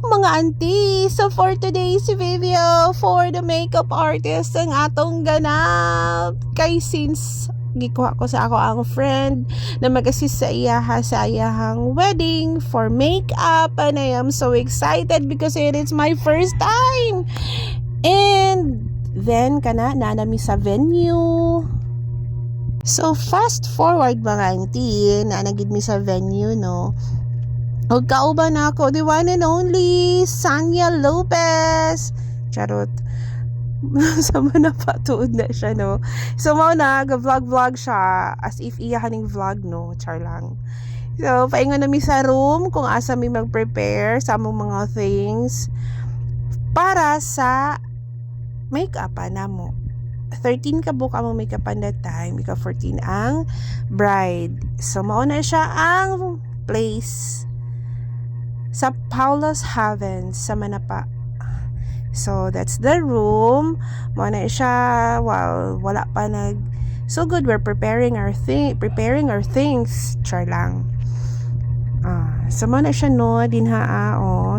mga auntie. So for today's video, for the makeup artist ang atong ganap. Kay since gikuha ko sa ako ang friend na mag-assist sa iyahang wedding for makeup, and I am so excited because it is my first time. And then kana nanami sa venue. So fast forward mga auntie, nanagid mi sa venue no. Og kauban ako, the one and only Sanya Lopez. Charot. Sama na patuod na siya no. So mao na vlog siya as if iya kaning vlog no, char lang. So paingon na mi sa room kung asa mi mag-prepare sa among mga things para sa makeup na mo. 13 ka book among makeup that time, ika 14 ang bride. So mao na siya ang place sa Paula's Haven sa Manapa. So that's the room. Mao na siya. Well, wala pa nag so good, we're preparing our things. Char lang. So mao na siya no, dinha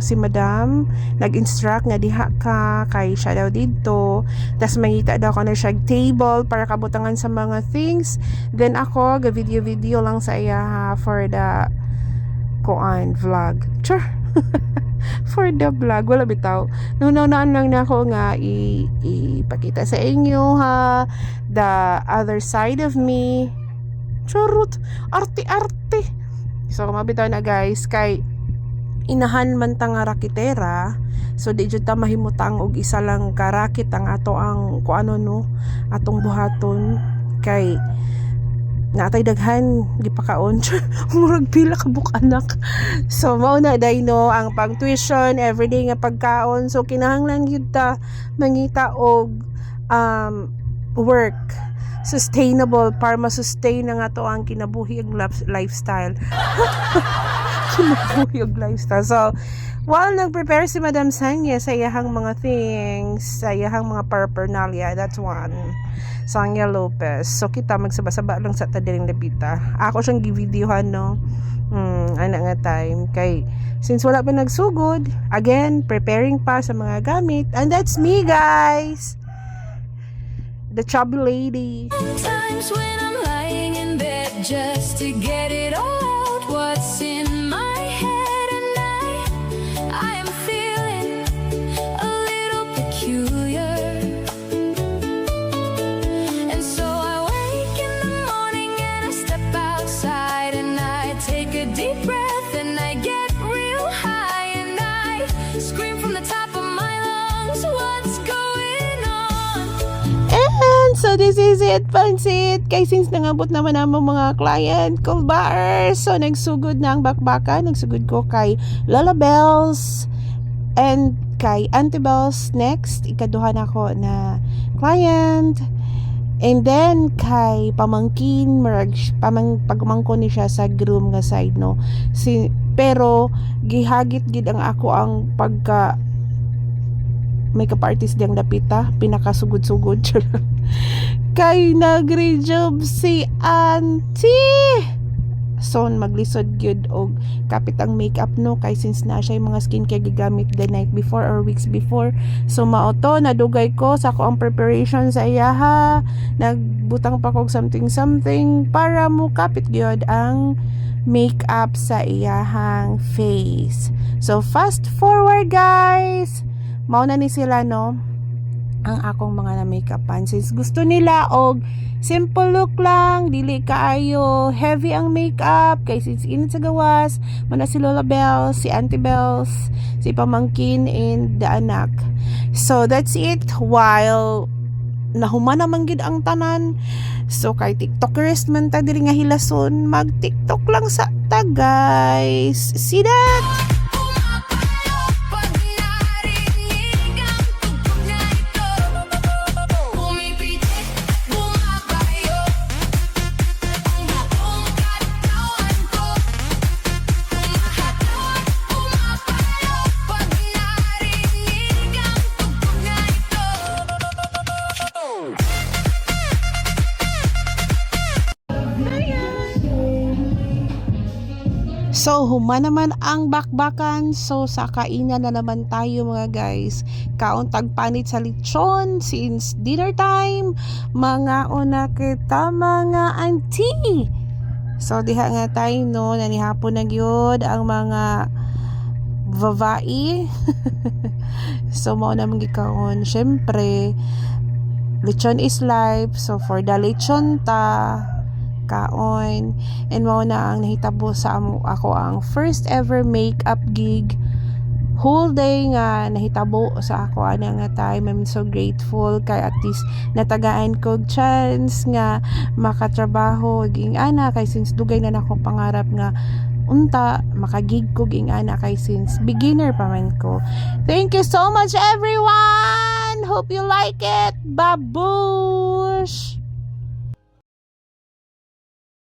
si madam nag-instruct nga diha ka kay siya daw dito. Tas mangita daw ko na siya table para kabutangan sa mga things. Then ako ga video lang sa iya for the vlog. Char. For the vlog, wala bitaw. Nunaan lang na ako nga ipakita sa inyo the other side of me. Charot, arte. So mabitaw na guys, kay inahan man ta nga rakitera. So di jud ta mahimutang og isa lang karakit ang ato ang atong buhaton kay natay daghan di pa kaon murag pila ka buk anak. So mao na day no ang pang tuition everyday nga pagkaon. So kinahanglan gyud ta mangita og work sustainable para ma-sustain na nga to ang kinabuhi ug lifestyle. Kinabuhi ug lifestyle. So while nag-prepare si Madam Sanya sa iyahang mga things, sa iyahang mga paraphernalia, that's one. Sanya Lopez. So kita magsaba-saba lang sa tadiling labita. Ako siyang gi-videohan no. Ana nga time kay since wala pa nagsugod, again preparing pa sa mga gamit, and that's me guys. The chubby lady. Sometimes when I'm lying in bed just to get it all out what's in my head, and I am feeling a little peculiar. And so I wake in the morning and I step outside and I take a deep breath and I get real high and I scream from the top of my lungs, what's going on? And so this is it, pansit. Kay since nangabot naman ang mga client ko bars, so nagsugod na ang bakbakan. Nagsugod ko kay Lola Bells and kay Auntie Bells next. Ikaduhan ako na client. And then kay pamangkin, pagmangko ni siya sa groom nga side no. Pero gihagit gid ang ako ang pagka makeup artist diyang dapita, pinakasugod-sugod. Kay nag-rejob si auntie. So maglisod gyud og kapit ang makeup no, kay since na siya yung mga skincare gigamit the night before or weeks before. So maoto nadugay ko sa ako ang preparation sa iyaha. Nagbutang pa kog something para mo kapit gyud ang makeup sa iyahang face. So fast forward guys. Mao na ni sila no ang akong mga na makeupan since gusto nila og simple look lang, dili kaayo heavy ang makeup kay since init sa gawas. Muna si Lola Bells, si Auntie Bells, si pamangkin and the anak. So that's it. While nahuman naman gid ang tanan, so kay tiktokers man ta diri nga hilason, mag tiktok lang sa ta guys. See that? So, human naman ang bakbakan. So, sa kainan na naman tayo mga guys. Kaon tagpanit sa lechon since dinner time. Mga una kita mga auntie. So, diha nga tayo no, nanihapon na gyud ang mga vavai. So, mao na magikaon. Syempre, lechon is life. So, for the lechon ta, kaon. And mao na ang nahitabo sa ako ang first ever makeup gig. Whole day nga nahitabo sa ako ana nga time. I'm so grateful kay at least natagaan ko chance nga makatrabaho ging ana kay since dugay na nako pangarap nga unta makagig ko ging ana kay since beginner pa man ko. Thank you so much everyone. Hope you like it. Babush.